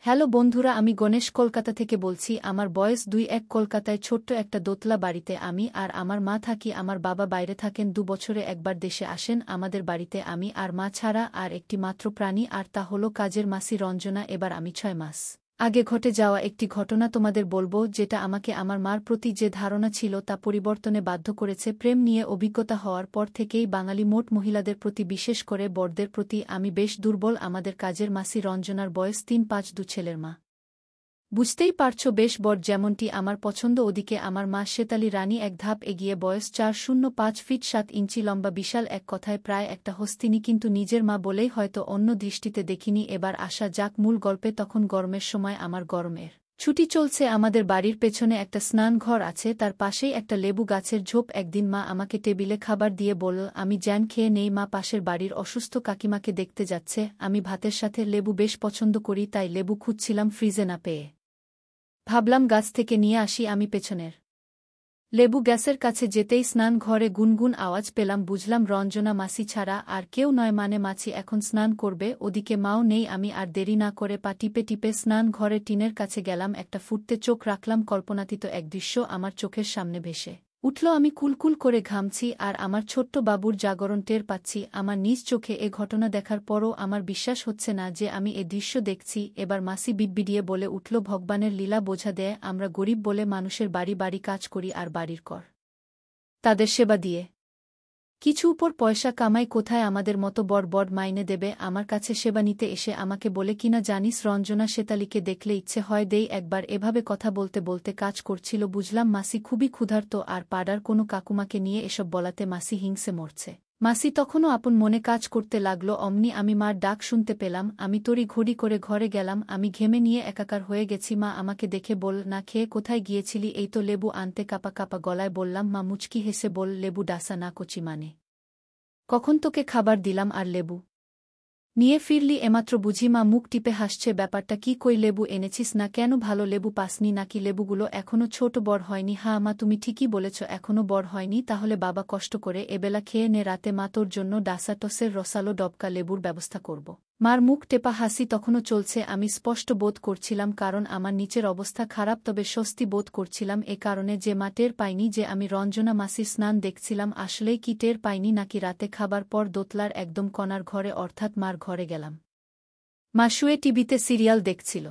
Hello বন্ধুরা, আমি গণেশ কলকাতা থেকে বলছি। আমার বয়স ২-১। কলকাতায় ছোট্ট একটা দোতলা বাড়িতে আমি আর আমার মা থাকি। আমার বাবা বাইরে থাকেন, ২ বছরে একবার দেশে আসেন। আমাদের বাড়িতে আমি আর মা ছাড়া আর একটি মাত্র প্রাণী, আর তা হলো কাজের মাসি রঞ্জনা। এবার আমি ৬ মাস আগে ঘটে যাওয়া একটি ঘটনা তোমাদের বলবো, যেটা আমাকে আমার মার প্রতি যে ধারণা ছিল তা পরিবর্তনে বাধ্য করেছে। প্রেম নিয়ে অভিজ্ঞতা হওয়ার পর থেকেই বাঙালি মোট মহিলাদের প্রতি, বিশেষ করে বড়দের প্রতি আমি বেশ দুর্বল। আমাদের কাজের মাসি রঞ্জনার বয়স ৩-৫, ২ ছেলের মা। বুঝতেই পারছো, বেশ বড়। যেমনটি আমার পছন্দ, ওদিকে আমার মা শেতালি রানী এক ধাপ এগিয়ে, বয়স ৪-০৫ ফিট ৭ ইঞ্চি লম্বা, বিশাল, এক কথায় প্রায় একটা হস্তিনী। কিন্তু নিজের মা বলেই হয়তো অন্য দৃষ্টিতে দেখিনি। এবার আসা যাক মূল গল্পে। তখন গরমের সময়, আমার গরমের ছুটি চলছে। আমাদের বাড়ির পেছনে একটা স্নানঘর আছে, তার পাশেই একটা লেবু গাছের ঝোপ। একদিন মা আমাকে টেবিলে খাবার দিয়ে বলল আমি জ্যান খেয়ে নেই। মা পাশের বাড়ির অসুস্থ কাকিমাকে দেখতে যাচ্ছে। আমি ভাতের সাথে লেবু বেশ পছন্দ করি, তাই লেবু খুঁজছিলাম, ফ্রিজে না পেয়ে ভাবলাম গাছ থেকে নিয়ে আসি। আমি পেছনের লেবু গ্যাসের কাছে যেতেই স্নান ঘরে গুনগুন আওয়াজ পেলাম। বুঝলাম রঞ্জনা মাসি ছাড়া আর কেউ নয়, মানে মাছি এখন স্নান করবে। ওদিকে মাও নেই। আমি আর দেরি না করে পা টিপে টিপে স্নান ঘরে টিনের কাছে গেলাম। একটা ফুটতে চোখ রাখলাম। কল্পনাতীত এক দৃশ্য আমার চোখের সামনে ভেসে উঠল। আমি কুলকুল করে ঘামছি আর আমার ছোট্ট বাবুর জাগরণ টের পাচ্ছি আমার নিজ চোখে। এ ঘটনা দেখার পরও আমার বিশ্বাস হচ্ছে না যে আমি এ দৃশ্য দেখছি। এবার মাসি বিড়বিড়িয়ে বলে উঠল, ভগবানের লীলা বোঝা দেয়। আমরা গরিব বলে মানুষের বাড়ি বাড়ি কাজ করি আর বাড়ির কর তাদের সেবা দিয়ে কিছু উপর পয়সা কামাই। কোথায় আমাদের মতো বড় বড় মাইনে দেবে আমার কাছে সেবা নিতে এসে? আমাকে বলে কিনা জানিস, রঞ্জনা শেতালিকে দেখলে ইচ্ছে হয় দেই একবার। এভাবে কথা বলতে বলতে কাজ করছিল। বুঝলাম মাসি খুবই ক্ষুধার্ত আর পাড়ার কোনো কাকুমাকে নিয়ে এসব বলাতে মাসি হিংসে মরছে। মাসি তখনও আপন মনে কাজ করতে লাগল। অমনি আমি মার ডাক শুনতে পেলাম। আমি তড়ি ঘড়ি করে ঘরে গেলাম। আমি ঘেমে নিয়ে একাকার হয়ে গেছি। মা আমাকে দেখে বল, না খেয়ে কোথায় গিয়েছিলি? এই তো লেবু আনতে। কাপা কাপা গলায় বললাম। মা মুচকি হেসে বল, লেবু ডাসা না কচি, মানে কখন তোকে খাবার দিলাম আর লেবু নিয়ে ফিরলি এমাত্র বুঝি? মা মুখ টিপে হাসছে। ব্যাপারটা কি? কই লেবু এনেছিস না কেন? ভালো লেবু পাসনি নাকি? লেবুগুলো এখনো ছোট বড় হয়নি? হ্যাঁ মা, তুমি ঠিকই বলেছ, এখনো বড় হয়নি। তাহলে বাবা কষ্ট করে এবেলা খেয়ে নে, রাতে মা তোর জন্য ডাসা টসের রসালো ডবকা লেবুর ব্যবস্থা করব। মার মুখ টেপা হাসি তখনও চলছে। আমি স্পষ্ট বোধ করছিলাম, কারণ আমার নিচের অবস্থা খারাপ, তবে স্বস্তি বোধ করছিলাম এ কারণে যে মা টের পাইনি যে আমি রঞ্জনা মাসির স্নান দেখছিলাম। আসলেই কি টের পাইনি নাকি? রাতে খাবার পর দোতলার একদম কণার ঘরে, অর্থাৎ মার ঘরে গেলাম। মা শুয়ে টিভিতে সিরিয়াল দেখছিল।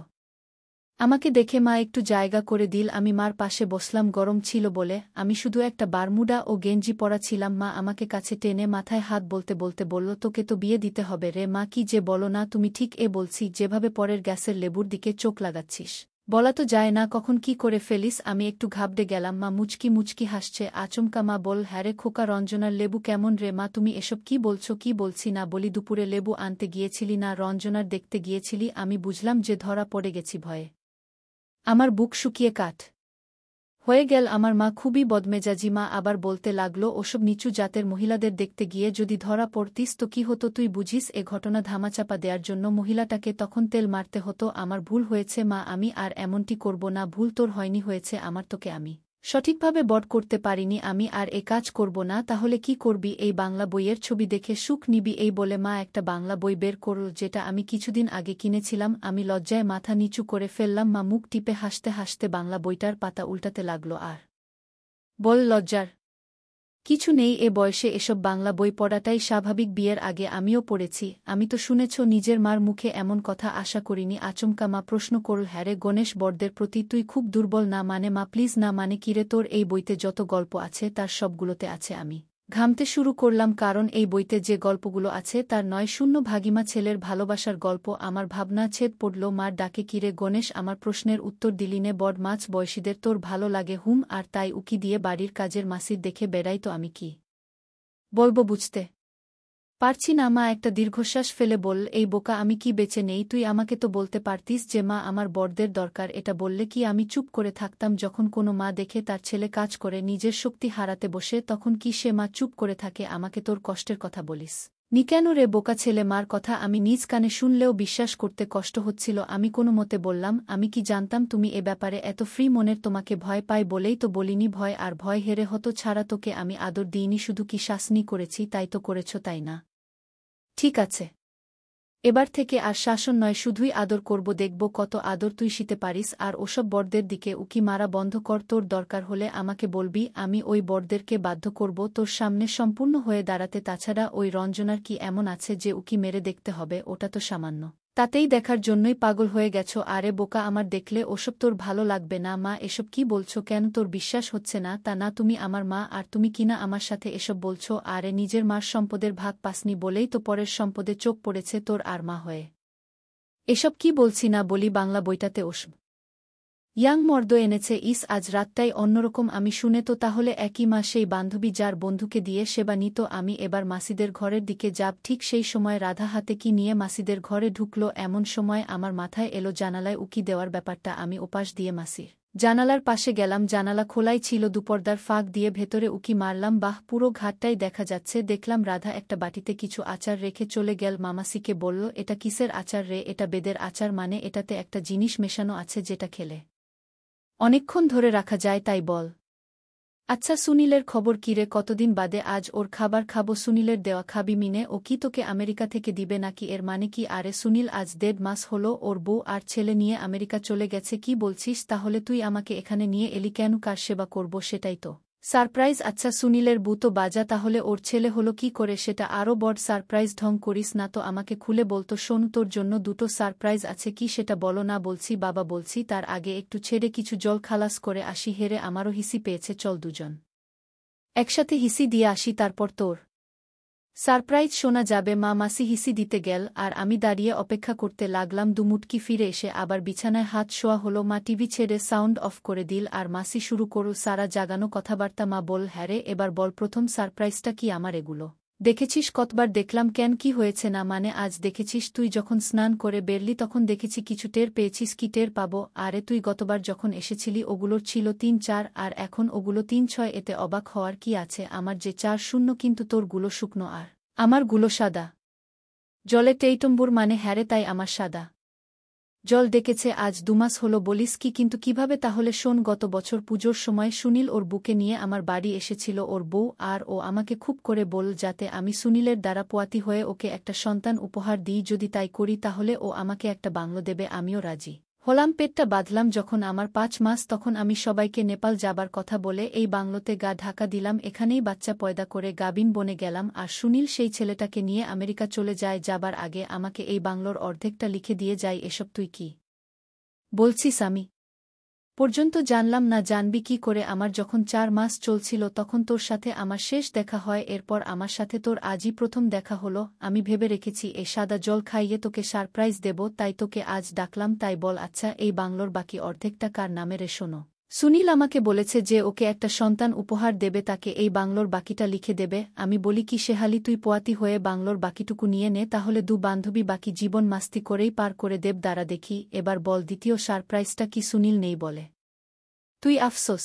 আমাকে দেখে মা একটু জায়গা করে দিল। আমি মার পাশে বসলাম। গরম ছিল বলে আমি শুধু একটা বারমুডা ও গেঞ্জি পরা ছিলাম। মা আমাকে কাছে টেনে মাথায় হাত বলতে বলতে বলল, তোকে তো বিয়ে দিতে হবে রে। মা কি যে বলো না তুমি। ঠিক এ বলছি যেভাবে পরের গ্যাসের লেবুর দিকে চোখ লাগাচ্ছিস। বলা তো যায় না কখন কি করে ফেলিস। আমি একটু ঘাবড়ে গেলাম। মা মুচকি মুচকি হাসছে আচমকা। মা বল, হ্যারে খোকা, রঞ্জনার লেবু কেমন রে? মা তুমি এসব কি বলছো? কি বলছি না বলি? দুপুরে লেবু আনতে গিয়েছিলি না রঞ্জনার দেখতে গিয়েছিলি? আমি বুঝলাম যে ধরা পড়ে গেছি। ভয়ে আমার বুক শুকিয়ে কাঠ হয়ে গেল। আমার মা খুবই বদমেজাজি। মা আবার বলতে লাগল, ওসব নিচু জাতের মহিলাদের দেখতে গিয়ে যদি ধরা পড়তিস তো কি হতো তুই বুঝিস? এ ঘটনা ধামাচাপা দেওয়ার জন্য মহিলাটাকে তখন তেল মারতে হতো। আমার ভুল হয়েছে মা, আমি আর এমনটি করব না। ভুল তোর হয়নি, হয়েছে আমার। তোকে আমি সঠিকভাবে বড় করতে পারিনি। আমি আর এ কাজ করব না। তাহলে কি করবি? এই বাংলা বইয়ের ছবি দেখে সুখ নিবি। এই বলে মা একটা বাংলা বই বের করল, যেটা আমি কিছুদিন আগে কিনেছিলাম। আমি লজ্জায় মাথা নিচু করে ফেললাম। মা মুখ টিপে হাসতে হাসতে বাংলা বইটার পাতা উল্টাতে লাগল আর বল, লজ্জার কিছু নেই, এ বয়সে এসব বাংলা বই পড়াটাই স্বাভাবিক। বিয়ের আগে আমিও পড়েছি। আমি তো শুনেছ। নিজের মার মুখে এমন কথা আশা করিনি। আচমকা মা প্রশ্ন করল, হ্যারে গণেশ, বড়দের প্রতি তুই খুব দুর্বল না? মানে মা প্লিজ না, মানে কিরে? তোর এই বইতে যত গল্প আছে তার সবগুলোতে আছে আমি ঘামতে শুরু করলাম, কারণ এই বইতে যে গল্পগুলো আছে তার ৯-০ ভাগিমা ছেলের ভালোবাসার গল্প। আমার ভাবনা ছেদ পড়ল। মার ডাকে, কিরে গণেশ, আমার প্রশ্নের উত্তর দিলিনে? বড় মাছ বয়সীদের তোর ভালো লাগে? হুম, আর তাই উকি দিয়ে বাড়ির কাজের মাসির দেখে বেড়াই তো আমি কি বলবো বুঝতে পারছি না। মা একটা দীর্ঘশ্বাস ফেলে বল, এই বোকা, আমি কি বেঁচে নেই? তুই আমাকে তো বলতে পারতিস যে মা আমার বড়দের দরকার। এটা বললে কি আমি চুপ করে থাকতাম? যখন কোনো মা দেখে তার ছেলে কাজ করে নিজের শক্তি হারাতে বসে, তখন কি সে মা চুপ করে থাকে? আমাকে তোর কষ্টের কথা বলিস নি কেন রে বোকা ছেলে? মার কথা আমি নিজ কানে শুনলেও বিশ্বাস করতে কষ্ট হচ্ছিল। আমি কোনো মতে বললাম, আমি কি জানতাম তুমি এ ব্যাপারে এত ফ্রি মনের? তোমাকে ভয় পাই বলেই তো বলিনি। ভয় আর ভয় হেরে হতো ছাড়া তোকে আমি আদর দিইনি, শুধু কি শাসনি করেছি। তাই তো করেছ, তাই না? ঠিক আছে, এবার থেকে আর শাসন নয়, শুধুই আদর করব, দেখব কত আদর তুই শিতে পারিস। আর ওসব বড়দের দিকে উকি মারা বন্ধ কর। তোর দরকার হলে আমাকে বলবি, আমি ওই বড়দেরকে বাধ্য করব তোর সামনে সম্পূর্ণ হয়ে দাঁড়াতে। তাছাড়া ওই রঞ্জনার কি এমন আছে যে উকি মেরে দেখতে হবে? ওটা তো সামান্য, তাতেই দেখার জন্যই পাগল হয়ে গেছো। আরে বোকা, আমার দেখলে ওসব তোর ভালো লাগবে না। মা, এসব কি বলছো? কেন তোর বিশ্বাস হচ্ছে না? তা না, তুমি আমার মা, আর তুমি কিনা আমার সাথে এসব বলছো? আরে নিজের মার সম্পদের ভাগ পাসনি বলেই তো পরের সম্পদে চোখ পড়েছে তোর আর মা হয়ে। এসব কি বলছি না বলি, বাংলা বইটাতে ওসব ইয়াং মর্দ এনেছে। ইস, আজ রাতটাই অন্যরকম। আমি শুনে তো তাহলে একই মা, সেই বান্ধবী যার বন্ধুকে দিয়ে সেবা নিত। আমি এবার মাসিদের ঘরের দিকে যাব, ঠিক সেই সময় রাধা হাতে কি নিয়ে মাসিদের ঘরে ঢুকল। এমন সময় আমার মাথায় এলো জানালায় উকি দেওয়ার ব্যাপারটা। আমি ওপাশ দিয়ে মাসির জানালার পাশে গেলাম। জানালা খোলাই ছিল, দুপর্দার ফাঁক দিয়ে ভেতরে উকি মারলাম। বাহ, পুরো ঘাটটাই দেখা যাচ্ছে। দেখলাম রাধা একটা বাটিতে কিছু আচার রেখে চলে গেল। মামাসিকে বলল, এটা কিসের আচার রে? এটা বেদের আচার। মানে এটাতে একটা জিনিস মেশানো আছে যেটা খেলে অনেকক্ষণ ধরে রাখা যায়, তাই বল। আচ্ছা, সুনীলের খবর কী রে? কতদিন বাদে আজ ওর খাবার খাবো। সুনীলের দেওয়া খাবি মিনে? ও কি তোকে আমেরিকা থেকে দিবে নাকি? এর মানে কি? আরে সুনীল আজ 1.5 মাস হলো ওর বউ আর ছেলে নিয়ে আমেরিকা চলে গেছে। কি বলছিস? তাহলে তুই আমাকে এখানে নিয়ে এলি কেন? কার সেবা করব? সেটাই তো সারপ্রাইজ। আচ্ছা, সুনীলের বউ তো বাজা, তাহলে ওর ছেলে হলো কি করে? সেটা আরও বড় সারপ্রাইজ। ঢং করিস না তো, আমাকে খুলে বলতো। শোন, তোর জন্য দুটো সারপ্রাইজ আছে। কি সেটা বলো না? বলছি বাবা, বলছি। তার আগে একটু ছেড়ে কিছু জল খালাস করে আসি। হেরে আমারও হিসি পেয়েছে, চল দুজন একসাথে হিসি দিয়ে আসি, তারপর তোর সারপ্রাইজ শোনা যাবে। মা মাসি হিসি দিতে গেল, আর আমি দাঁড়িয়ে অপেক্ষা করতে লাগলাম। দুমুটকি ফিরে এসে আবার বিছানায় হাত শোয়া হলো। মা টিভি ছেড়ে সাউন্ড অফ করে দিল, আর মাসি শুরু করল সারা জাগানো কথাবার্তা। মা বল, হ্যাঁ রে, এবার বল প্রথম সারপ্রাইজটা কি? আমার এগুলো দেখেছিস কতবার দেখলাম। কেন, কি হয়েছে? না মানে আজ দেখেছিস? তুই যখন স্নান করে বেরলি তখন দেখেছি। কিছু টের পেয়েছিস? কি টের পাবো? আরে তুই গতবার যখন এসেছিলি ওগুলোর ছিল 3-4, আর এখন ওগুলো 3-6। এতে অবাক হওয়ার কি আছে? আমার যে 4-0, কিন্তু তোর গুলো শুকনো আর আমার গুলো সাদা জলে টেইটম্বুর। মানে হ্যারে, তাই আমার সাদা জল ডেকেছে আজ 2 মাস হলো। বলিস কি? কিন্তু কিভাবে? তাহলে শোন, গত বছর পুজোর সময় সুনীল ওর বুকে নিয়ে আমার বাড়ি এসেছিল, ওর বউ, আর ও আমাকে খুব করে বল যাতে আমি সুনীলের দ্বারা পোয়াতি হয়ে ওকে একটা সন্তান উপহার দিই। যদি তাই করি তাহলে ও আমাকে একটা বাংলো দেবে। আমিও রাজি হলাম। পেটটা বাঁধলাম যখন আমার 5 মাস, তখন আমি সবাইকে নেপাল যাবার কথা বলে এই বাংলোতে গা ঢাকা দিলাম। এখানেই বাচ্চা পয়দা করে গাবিন বনে গেলাম, আর সুনীল সেই ছেলেটাকে নিয়ে আমেরিকা চলে যায়। যাবার আগে আমাকে এই বাংলোর অর্ধেকটা লিখে দিয়ে যায়। এসব তুই কি বলছিস? আমি পর্যন্ত জানলাম না। জানবি কি করে? আমার যখন 4 মাস চলছিল তখন তোর সাথে আমার শেষ দেখা হয়। এরপর আমার সাথে তোর আজই প্রথম দেখা হলো। আমি ভেবে রেখেছি এই সাদা জল খাইয়ে তোকে সারপ্রাইজ দেব, তাই তোকে আজ ডাকলাম। তাই বল, আচ্ছা, এই বাংলোর বাকি অর্ধেকটা কার নামে রে? শোনো, সুনীল আমাকে বলেছে যে ওকে একটা সন্তান উপহার দেবে, তাকে এই বাংলোর বাকিটা লিখে দেবে। আমি বলি কি শেহালি, তুই পোয়াতি হয়ে বাংলোর বাকিটুকু নিয়ে নে, তাহলে দু বান্ধবী বাকি জীবন মাস্তি করেই পার করে দেব। দাঁড়া দেখি এবার বল দ্বিতীয় সারপ্রাইজটা কি? সুনীল নেই বলে তুই আফসোস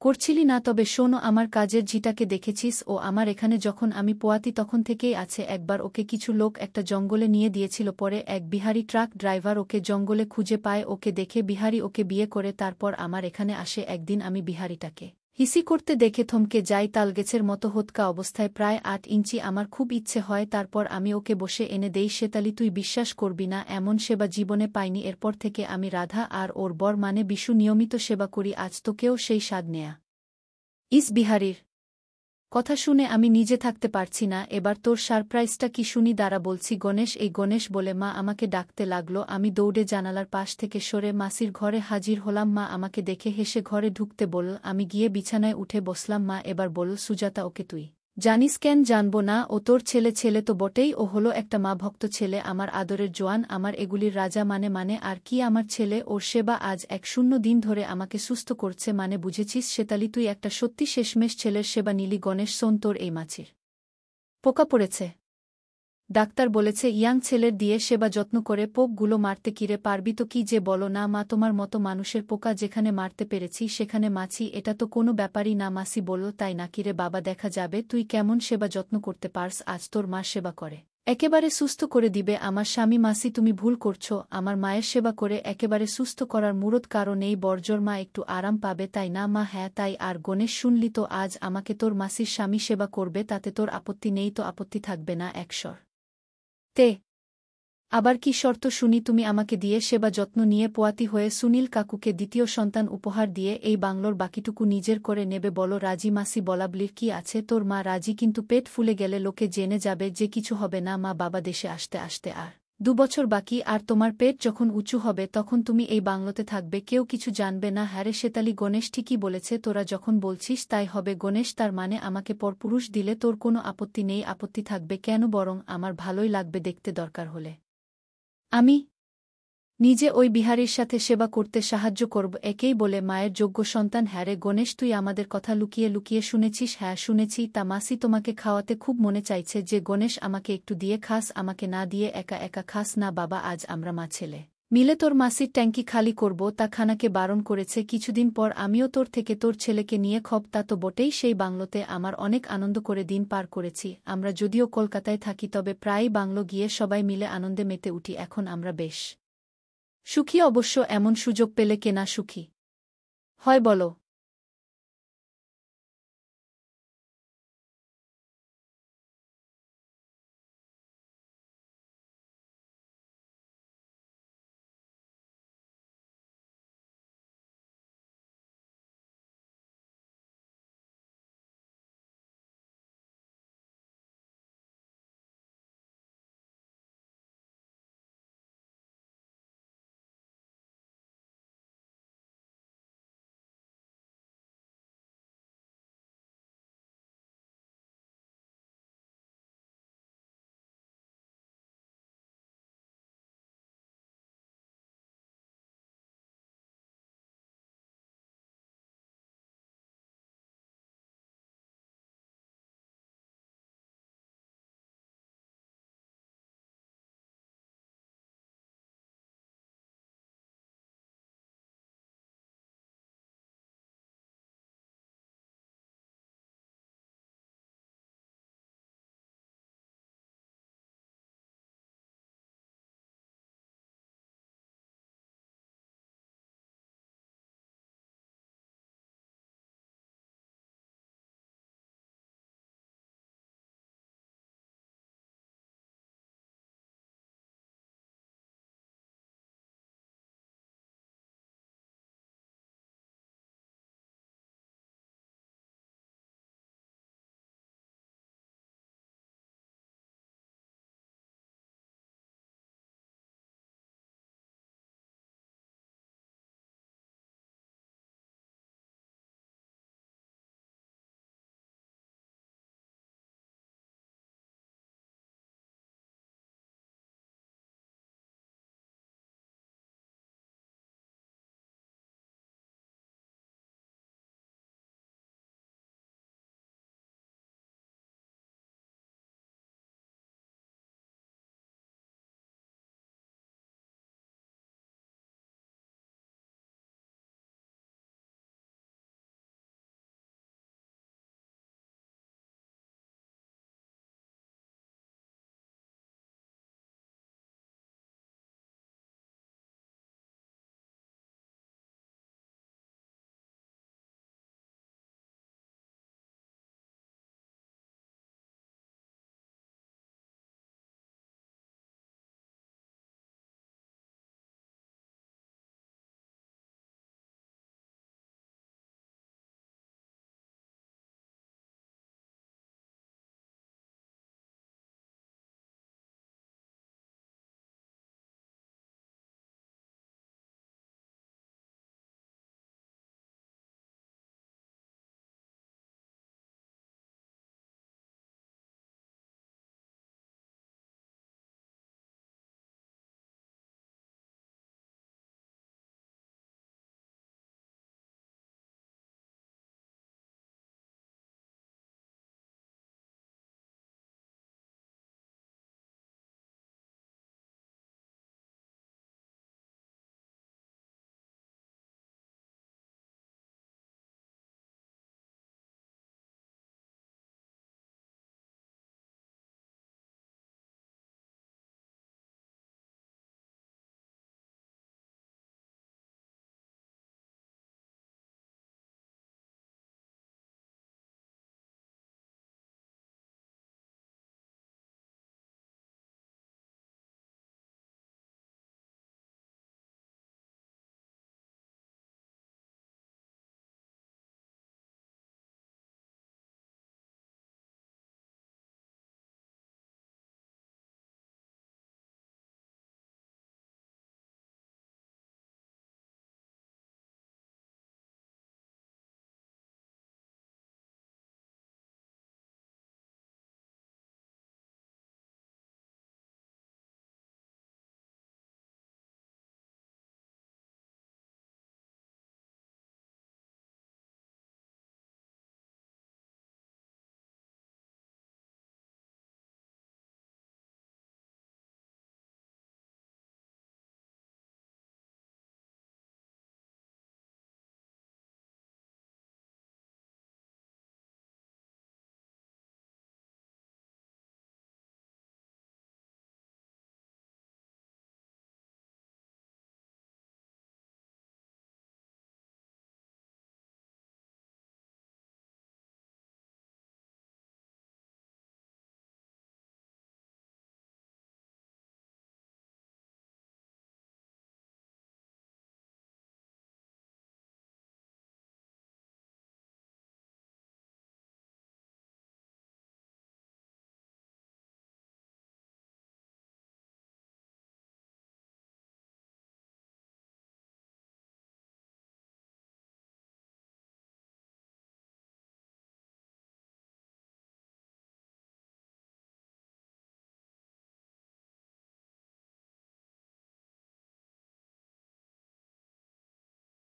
করছিলি না? তবে শোনো, আমার কাজের ঝিটাকে দেখেছিস? ও আমার এখানে যখন আমি পোয়াতি তখন থেকেই আছে। একবার ওকে কিছু লোক একটা জঙ্গলে নিয়ে দিয়েছিল, পরে এক বিহারি ট্রাক ড্রাইভার ওকে জঙ্গলে খুঁজে পায়। ওকে দেখে বিহারি ওকে বিয়ে করে তারপর আমার এখানে আসে। একদিন আমি বিহারিটাকে হিসি করতে দেখে থমকে যাই, তালগেছের মতো হোতকা অবস্থায়, প্রায় 8 ইঞ্চি। আমার খুব ইচ্ছে হয় তারপর আমি ওকে বসে এনে দেই। সেতালি, তুই বিশ্বাস করবি না, এমন সেবা জীবনে পাইনি। এরপর থেকে আমি রাধা আর ওর বর মানে বিশু নিয়মিত সেবা করি। আজ তোকেও সেই স্বাদ নেয়া। ইস, বিহারীর কথা শুনে আমি নিজে থাকতে পারছি না। এবার তোর সারপ্রাইজটা কি শুনি? দাঁড়া বলছি। গণেশ, এই গণেশ বলে মা আমাকে ডাকতে লাগলো। আমি দৌড়ে জানালার পাশ থেকে সরে মাসির ঘরে হাজির হলাম। মা আমাকে দেখে হেসে ঘরে ঢুকতে বলল। আমি গিয়ে বিছানায় উঠে বসলাম। মা এবার বলল, সুজাতা, ওকে তুই জানিস? কেন জানব না, ও তোর ছেলে। ছেলে তো বটেই, ও হলো একটা মা ভক্ত ছেলে, আমার আদরের জোয়ান, আমার এগুলির রাজা। মানে আর কি আমার ছেলে? ওর সেবা আজ 1-0 দিন ধরে আমাকে সুস্থ করছে। মানে বুঝেছিস শেতালি, তুই একটা সত্যি শেষমেশ ছেলের সেবা নিলি। গণেশ, শোন, তোর এই মাছির পোকা পড়েছে। ডাক্তার বলেছে ইয়াং ছেলের দিয়ে সেবা যত্ন করে পোকগুলো মারতে। কিরে, পারবি তো? কি যে বলো না মা, তোমার মতো মানুষের পোকা যেখানে মারতে পেরেছি সেখানে মাছি, এটা তো কোনো ব্যাপারই না। মাসি বলল, তাই নাকিরে বাবা, দেখা যাবে তুই কেমন সেবা যত্ন করতে পারস। আজ তোর মা সেবা করে একেবারে সুস্থ করে দিবে আমার স্বামী। মাসি, তুমি ভুল করছো, আমার মায়ের সেবা করে একেবারে সুস্থ করার মুরত কারণ এই বর্জর মা একটু আরাম পাবে, তাই না মা? হ্যাঁ তাই। আর গণেশ, শুনলি তো, আজ আমাকে তোর মাসির স্বামী সেবা করবে, তাতে তোর আপত্তি নেই তো? আপত্তি থাকবে না একশর তে আবার কি শর্ত শুনি? তুমি আমাকে দিয়ে সেবা যত্ন নিয়ে পোয়াতি হয়ে সুনীল কাকুকে দ্বিতীয় সন্তান উপহার দিয়ে এই বাংলোর বাকিটুকু নিজের করে নেবে? বলো রাজি। মাসি বলাবলির কি আছে? তোর মা রাজি, কিন্তু পেট ফুলে গেলে লোকে জেনে যাবে যে কিছু হবে না। মা বাবা দেশে আসতে আসতে আর 2 বছর বাকি, আর তোমার পেট যখন উঁচু হবে তখন তুমি এই বাংলোতে থাকবে, কেউ কিছু জানবে না। হ্যারে শেতালি, গণেশ ঠিকই বলেছে, তোরা যখন বলছিস তাই হবে। গণেশ, তার মানে আমাকে পরপুরুষ দিলে তোর কোনো আপত্তি নেই? আপত্তি থাকবে কেন? বরং আমার ভালোই লাগবে দেখতে। দরকার হলে আমি নিজে ওই বিহারীর সাথে সেবা করতে সাহায্য করব। একেই বলে মায়ের যোগ্য সন্তান। হ্যাঁ রে গণেশ, তুই আমাদের কথা লুকিয়ে লুকিয়ে শুনেছিস? হ্যাঁ শুনেছি। তা মাসি তোমাকে খাওয়াতে খুব মনে চাইছে যে গণেশ, আমাকে একটু দিয়ে খাস, আমাকে না দিয়ে একা একা খাস না। বাবা, আজ আমরা মা ছেলে মিলে তোর মাসির ট্যাঙ্কি খালি করব, তা খানাকে বারণ করেছে। কিছুদিন পর আমিও তোর থেকে তোর ছেলেকে নিয়ে খব। তা তো বটেই, সেই বাংলোতে আমার অনেক আনন্দ করে দিন পার করেছি। আমরা যদিও কলকাতায় থাকি, তবে প্রায়ই বাংলো গিয়ে সবাই মিলে আনন্দে মেতে উঠি। এখন আমরা বেশ সুখী। অবশ্য এমন সুযোগ পেলে কে না সুখী হয় বলো?